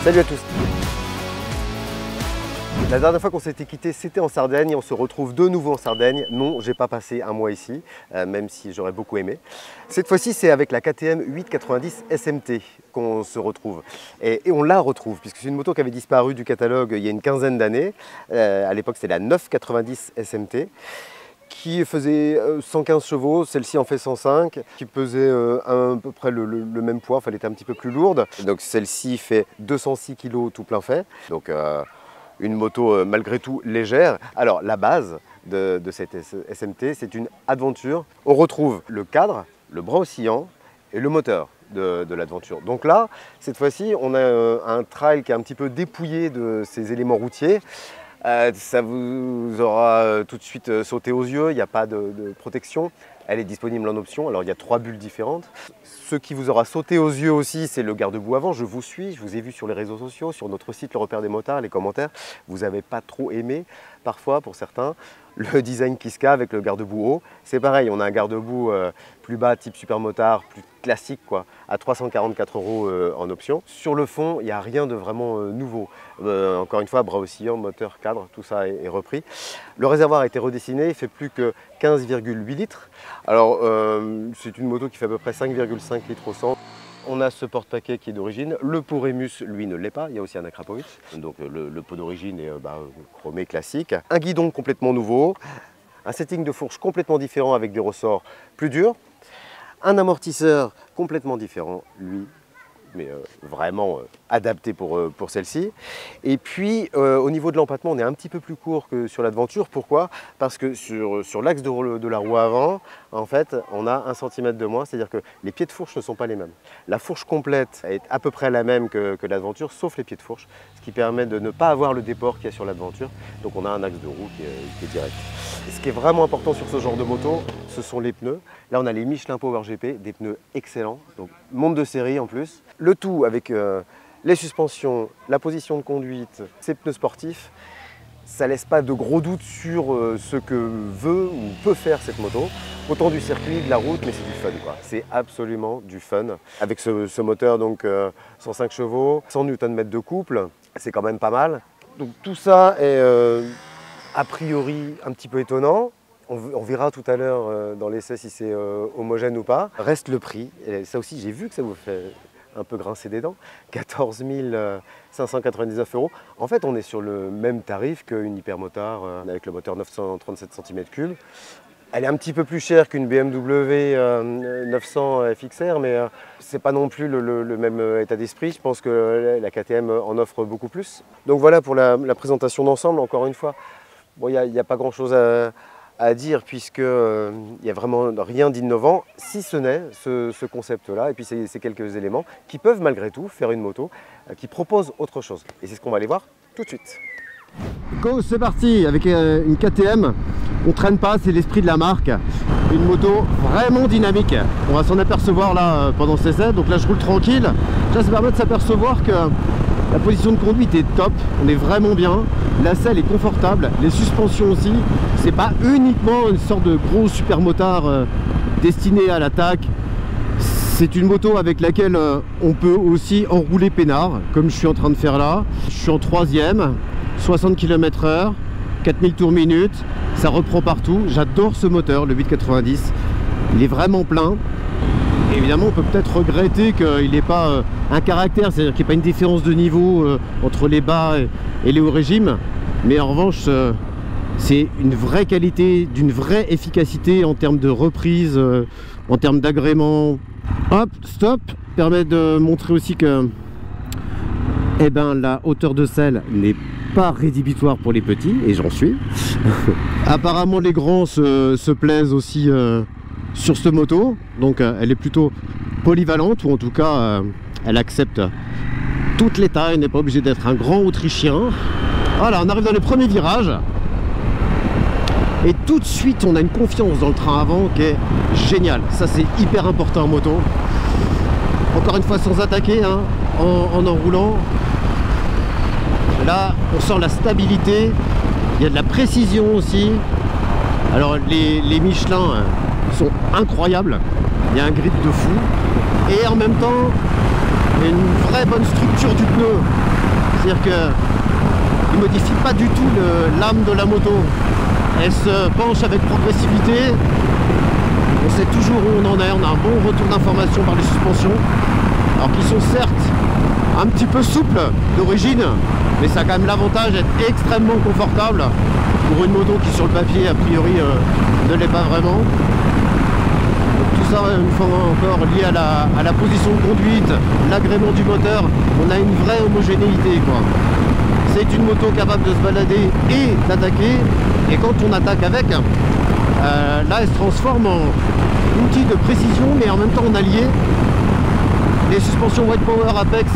Salut à tous. La dernière fois qu'on s'était quitté, c'était en Sardaigne. On se retrouve de nouveau en Sardaigne. Non, j'ai pas passé un mois ici, même si j'aurais beaucoup aimé. Cette fois-ci, c'est avec la KTM 890 SMT qu'on se retrouve. Et on la retrouve, puisque c'est une moto qui avait disparu du catalogue il y a une quinzaine d'années. À l'époque, c'était la 990 SMT. Qui faisait 115 chevaux, celle-ci en fait 105, qui pesait à peu près le même poids, enfin elle était un petit peu plus lourde. Donc celle-ci fait 206 kg tout plein fait, donc une moto malgré tout légère. Alors la base de cette SMT, c'est une Adventure. On retrouve le cadre, le bras oscillant et le moteur de l'Adventure. Donc là, cette fois-ci, on a un trail qui est un petit peu dépouillé de ses éléments routiers. Ça vous aura tout de suite sauté aux yeux, il n'y a pas de protection. Elle est disponible en option, alors il y a 3 bulles différentes. Ce qui vous aura sauté aux yeux aussi, c'est le garde-boue avant. Je vous suis, je vous ai vu sur les réseaux sociaux, sur notre site Le Repère des Motards, les commentaires. Vous n'avez pas trop aimé, parfois pour certains, le design Kiska avec le garde-boue haut. C'est pareil, on a un garde-boue plus bas, type super motard, plus classique, quoi, à 344 € en option. Sur le fond, il n'y a rien de vraiment nouveau. Encore une fois, bras oscillant, moteur, cadre, tout ça est repris. Le réservoir a été redessiné, il fait plus que 15,8 litres. Alors, c'est une moto qui fait à peu près 5,5 litres au 100. On a ce porte-paquet qui est d'origine. Le pot Rémus, lui, ne l'est pas. Il y a aussi un Akrapovic. Donc le pot d'origine est chromé classique. Un guidon complètement nouveau. Un setting de fourche complètement différent avec des ressorts plus durs. Un amortisseur complètement différent, lui, mais vraiment adapté pour celle-ci. Et puis au niveau de l'empattement, on est un petit peu plus court que sur l'Adventure. Pourquoi? Parce que sur l'axe de la roue avant, en fait, on a 1 cm de moins, c'est-à-dire que les pieds de fourche ne sont pas les mêmes. La fourche complète est à peu près la même que l'Adventure, sauf les pieds de fourche, ce qui permet de ne pas avoir le déport qu'il y a sur l'Adventure. Donc on a un axe de roue qui est direct. Et ce qui est vraiment important sur ce genre de moto, ce sont les pneus. Là, on a les Michelin Power GP, des pneus excellents, donc monte de série en plus. Le tout avec les suspensions, la position de conduite, ces pneus sportifs, ça laisse pas de gros doutes sur ce que veut ou peut faire cette moto. Autant du circuit, de la route, mais c'est du fun, quoi. C'est absolument du fun. Avec ce moteur, donc 105 chevaux, 100 Nm de couple, c'est quand même pas mal. Donc tout ça est a priori un petit peu étonnant. On verra tout à l'heure dans l'essai si c'est homogène ou pas. Reste le prix. Et ça aussi, j'ai vu que ça vous fait un peu grincer des dents. 14 599 €. En fait, on est sur le même tarif qu'une hypermotard avec le moteur 937 cm3. Elle est un petit peu plus chère qu'une BMW 900 FXR, mais c'est pas non plus le même état d'esprit. Je pense que la KTM en offre beaucoup plus. Donc voilà pour la présentation d'ensemble. Encore une fois, bon, il n'y a pas grand-chose à dire puisque il n'y a vraiment rien d'innovant, si ce n'est ce concept-là et puis ces quelques éléments qui peuvent malgré tout faire une moto qui propose autre chose. Et c'est ce qu'on va aller voir tout de suite. Go, c'est parti avec une KTM. On traîne pas, c'est l'esprit de la marque. Une moto vraiment dynamique. On va s'en apercevoir là pendant ces essais. Donc là, je roule tranquille. Ça permet de s'apercevoir que la position de conduite est top, on est vraiment bien, la selle est confortable, les suspensions aussi, c'est pas uniquement une sorte de gros super motard destiné à l'attaque, c'est une moto avec laquelle on peut aussi enrouler peinard, comme je suis en train de faire là. Je suis en 3e, 60 km/h, 4000 tours minute, ça reprend partout, j'adore ce moteur, le 890, il est vraiment plein. Évidemment, on peut peut-être regretter qu'il n'ait pas un caractère, c'est-à-dire qu'il n'y ait pas une différence de niveau entre les bas et les hauts régimes. Mais en revanche, c'est une vraie qualité, d'une vraie efficacité en termes de reprise, en termes d'agrément. Hop, stop, permet de montrer aussi que la hauteur de selle n'est pas rédhibitoire pour les petits, et j'en suis. Apparemment, les grands se plaisent aussi sur cette moto, donc elle est plutôt polyvalente, ou en tout cas elle accepte toutes les tailles, n'est pas obligé d'être un grand autrichien. Voilà, on arrive dans les premiers virages et tout de suite on a une confiance dans le train avant qui est géniale. Ça, c'est hyper important en moto, encore une fois sans attaquer hein, en enroulant. Là on sent la stabilité, il y a de la précision aussi. Alors les Michelin sont incroyables, il y a un grip de fou et en même temps il y a une vraie bonne structure du pneu. C'est-à-dire qu'il ne modifie pas du tout l'âme de la moto. Elle se penche avec progressivité. On sait toujours où on en est, on a un bon retour d'information par les suspensions. Alors qu'ils sont certes un petit peu souples d'origine, mais ça a quand même l'avantage d'être extrêmement confortable pour une moto qui sur le papier a priori ne l'est pas vraiment. Donc tout ça une fois encore lié à la position de conduite, l'agrément du moteur, on a une vraie homogénéité quoi. C'est une moto capable de se balader et d'attaquer, et quand on attaque avec, là elle se transforme en outil de précision mais en même temps en allié. Les suspensions White Power Apex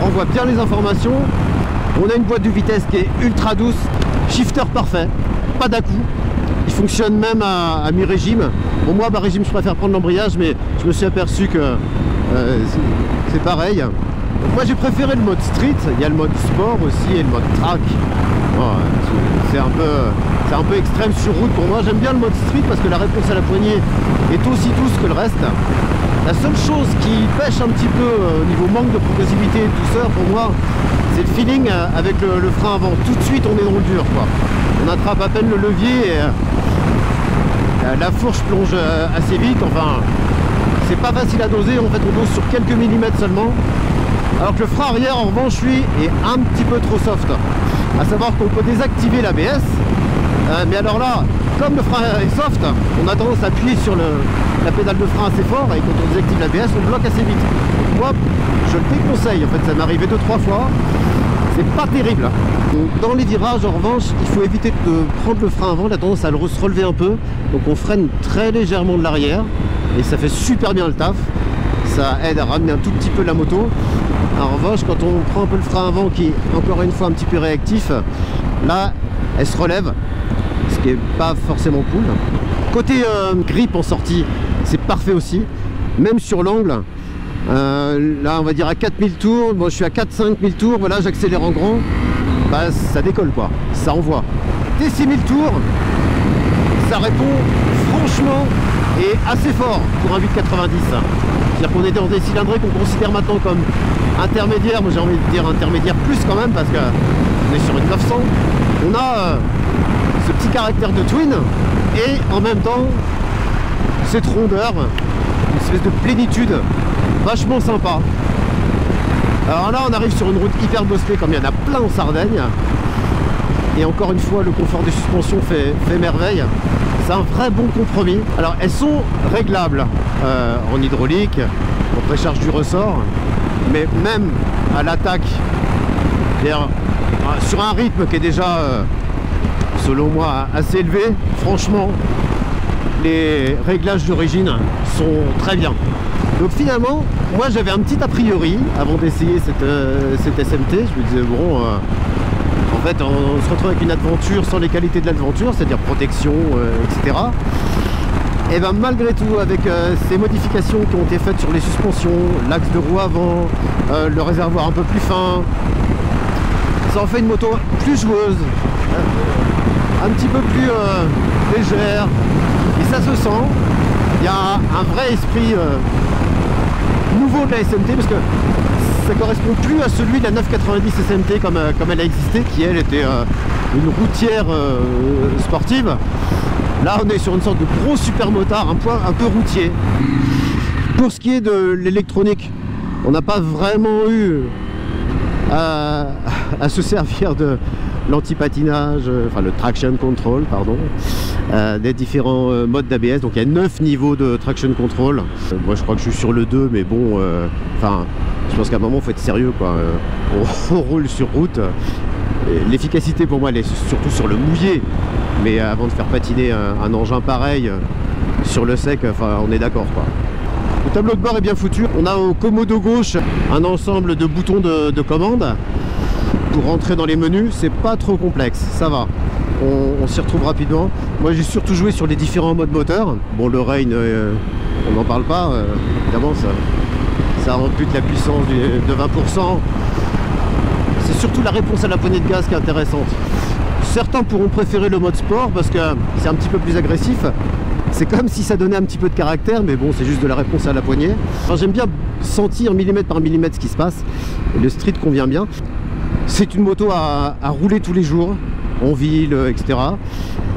renvoient bien les informations. On a une boîte de vitesse qui est ultra douce, shifter parfait, pas d'à-coups. Il fonctionne même à mi-régime. Bon, moi, bas régime, je préfère prendre l'embrayage, mais je me suis aperçu que c'est pareil. Donc, moi, j'ai préféré le mode street. Il y a le mode sport aussi et le mode track. Oh, c'est un peu extrême sur route pour moi. J'aime bien le mode street parce que la réponse à la poignée est aussi douce que le reste. La seule chose qui pêche un petit peu au niveau manque de progressivité et de douceur pour moi, c'est le feeling avec le frein avant. Tout de suite on est dans le dur quoi. On attrape à peine le levier et la fourche plonge assez vite. Enfin, c'est pas facile à doser. En fait on dose sur quelques millimètres seulement. Alors que le frein arrière en revanche lui est un petit peu trop soft. À savoir qu'on peut désactiver l'ABS. Mais alors là, comme le frein est soft, on a tendance à appuyer sur la pédale de frein assez fort, et quand on désactive l'ABS, on bloque assez vite. Donc moi, je le déconseille, en fait, ça m'est arrivé 2-3 fois, c'est pas terrible. Donc, dans les virages, en revanche, il faut éviter de prendre le frein avant, il a tendance à se relever un peu, donc on freine très légèrement de l'arrière, et ça fait super bien le taf, ça aide à ramener un tout petit peu la moto. En revanche, quand on prend un peu le frein avant, qui est encore une fois un petit peu réactif, là, elle se relève, ce qui est pas forcément cool. Côté grip en sortie, c'est parfait aussi, même sur l'angle. Là on va dire à 4000 tours, moi je suis à 4-5 000 tours, voilà, j'accélère en grand, bah ça décolle quoi, ça envoie. Dès 6000 tours, ça répond franchement et assez fort pour un 890. C'est-à-dire qu'on est dans des cylindrées qu'on considère maintenant comme intermédiaires, moi j'ai envie de dire intermédiaire plus quand même, parce qu'on est sur une 900. On a ce petit caractère de twin et en même temps cette rondeur, une espèce de plénitude vachement sympa. Alors là on arrive sur une route hyper bosselée comme il y en a plein en Sardaigne, et encore une fois le confort des suspensions fait merveille. C'est un vrai bon compromis. Alors elles sont réglables en hydraulique, en précharge du ressort, mais même à l'attaque, sur un rythme qui est déjà selon moi assez élevé, franchement les réglages d'origine sont très bien. Donc finalement moi j'avais un petit a priori avant d'essayer cette SMT. Je me disais bon en fait on se retrouve avec une aventure sans les qualités de l'aventure, c'est-à-dire protection, etc. Et bien malgré tout, avec ces modifications qui ont été faites sur les suspensions, l'axe de roue avant, le réservoir un peu plus fin, ça en fait une moto plus joueuse, un petit peu plus légère, et ça se sent. Il y a un vrai esprit nouveau de la SMT, parce que ça correspond plus à celui de la 990 SMT comme elle a existé, qui elle était une routière sportive. Là on est sur une sorte de gros super motard, un peu routier. Pour ce qui est de l'électronique, on n'a pas vraiment eu à se servir de l'anti-patinage, enfin le traction control, pardon, des différents modes d'ABS. Donc il y a 9 niveaux de traction control. Moi je crois que je suis sur le 2, mais bon, enfin, je pense qu'à un moment il faut être sérieux quoi. On roule sur route. L'efficacité pour moi elle est surtout sur le mouillé, mais avant de faire patiner un engin pareil sur le sec, enfin on est d'accord quoi. Le tableau de bord est bien foutu. On a au commodo gauche un ensemble de boutons de commande pour rentrer dans les menus. C'est pas trop complexe, ça va, on s'y retrouve rapidement. Moi j'ai surtout joué sur les différents modes moteur. Bon, le Rain on n'en parle pas, évidemment ça ampute la puissance de 20%. C'est surtout la réponse à la poignée de gaz qui est intéressante. Certains pourront préférer le mode sport parce que c'est un petit peu plus agressif. C'est comme si ça donnait un petit peu de caractère, mais bon, c'est juste de la réponse à la poignée. Enfin, j'aime bien sentir millimètre par millimètre ce qui se passe, et le street convient bien. C'est une moto à rouler tous les jours, en ville, etc.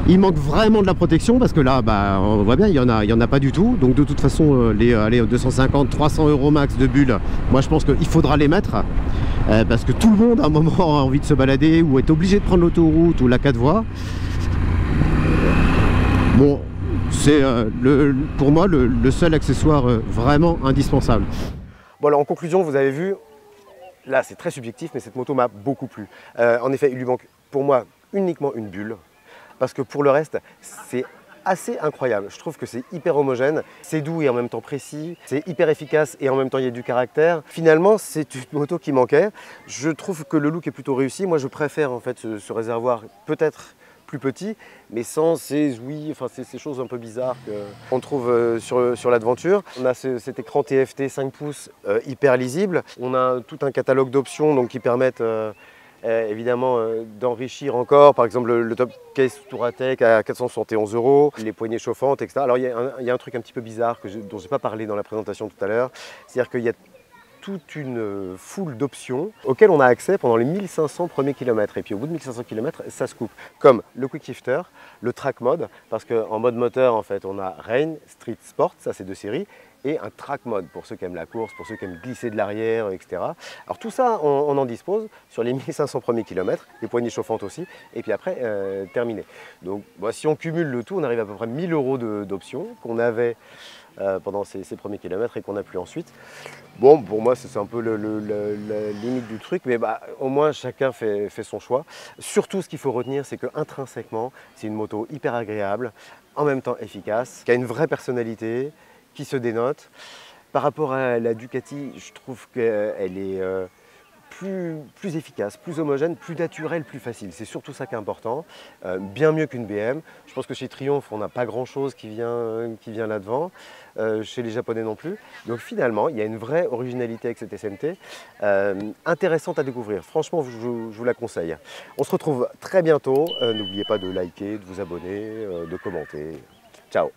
Il manque vraiment de la protection parce que là, on voit bien, il y en a pas du tout. Donc de toute façon, les 250-300 € max de bulles, moi je pense qu'il faudra les mettre. Parce que tout le monde à un moment a envie de se balader ou est obligé de prendre l'autoroute ou la 4 voies. Bon, c'est pour moi le seul accessoire vraiment indispensable. Bon alors en conclusion, vous avez vu, là c'est très subjectif, mais cette moto m'a beaucoup plu. En effet, il lui manque pour moi uniquement une bulle, parce que pour le reste, c'est assez incroyable. Je trouve que c'est hyper homogène, c'est doux et en même temps précis, c'est hyper efficace et en même temps il y a du caractère. Finalement, c'est une moto qui manquait. Je trouve que le look est plutôt réussi. Moi, je préfère en fait ce réservoir peut-être plus petit, mais sans ces ces choses un peu bizarres qu'on trouve sur l'Adventure. On a cet écran TFT 5 pouces hyper lisible. On a tout un catalogue d'options donc, qui permettent évidemment d'enrichir encore, par exemple le top case Touratech à 471 €, les poignées chauffantes, etc. Alors il y a un truc un petit peu bizarre dont je n'ai pas parlé dans la présentation tout à l'heure, c'est-à-dire qu'il y a toute une foule d'options auxquelles on a accès pendant les 1500 premiers kilomètres. Et puis au bout de 1500 km, ça se coupe. Comme le quick shifter, le track mode, parce qu'en mode moteur, en fait, on a Rain, Street Sport, ça c'est 2 séries, et un track mode pour ceux qui aiment la course, pour ceux qui aiment glisser de l'arrière, etc. Alors tout ça, on en dispose sur les 1500 premiers kilomètres, les poignées chauffantes aussi, et puis après, terminé. Donc si on cumule le tout, on arrive à peu près 1000 € d'options qu'on avait pendant ces premiers kilomètres et qu'on n'a plus ensuite. Bon, pour moi, c'est un peu la limite du truc, mais au moins chacun fait son choix. Surtout, ce qu'il faut retenir, c'est qu'intrinsèquement, c'est une moto hyper agréable, en même temps efficace, qui a une vraie personnalité, qui se dénote. Par rapport à la Ducati, je trouve qu'elle est plus efficace, plus homogène, plus naturelle, plus facile. C'est surtout ça qui est important. Bien mieux qu'une BM. Je pense que chez Triumph, on n'a pas grand-chose qui vient là-devant. Chez les Japonais non plus. Donc finalement, il y a une vraie originalité avec cette SMT, intéressante à découvrir. Franchement, je vous la conseille. On se retrouve très bientôt. N'oubliez pas de liker, de vous abonner, de commenter. Ciao!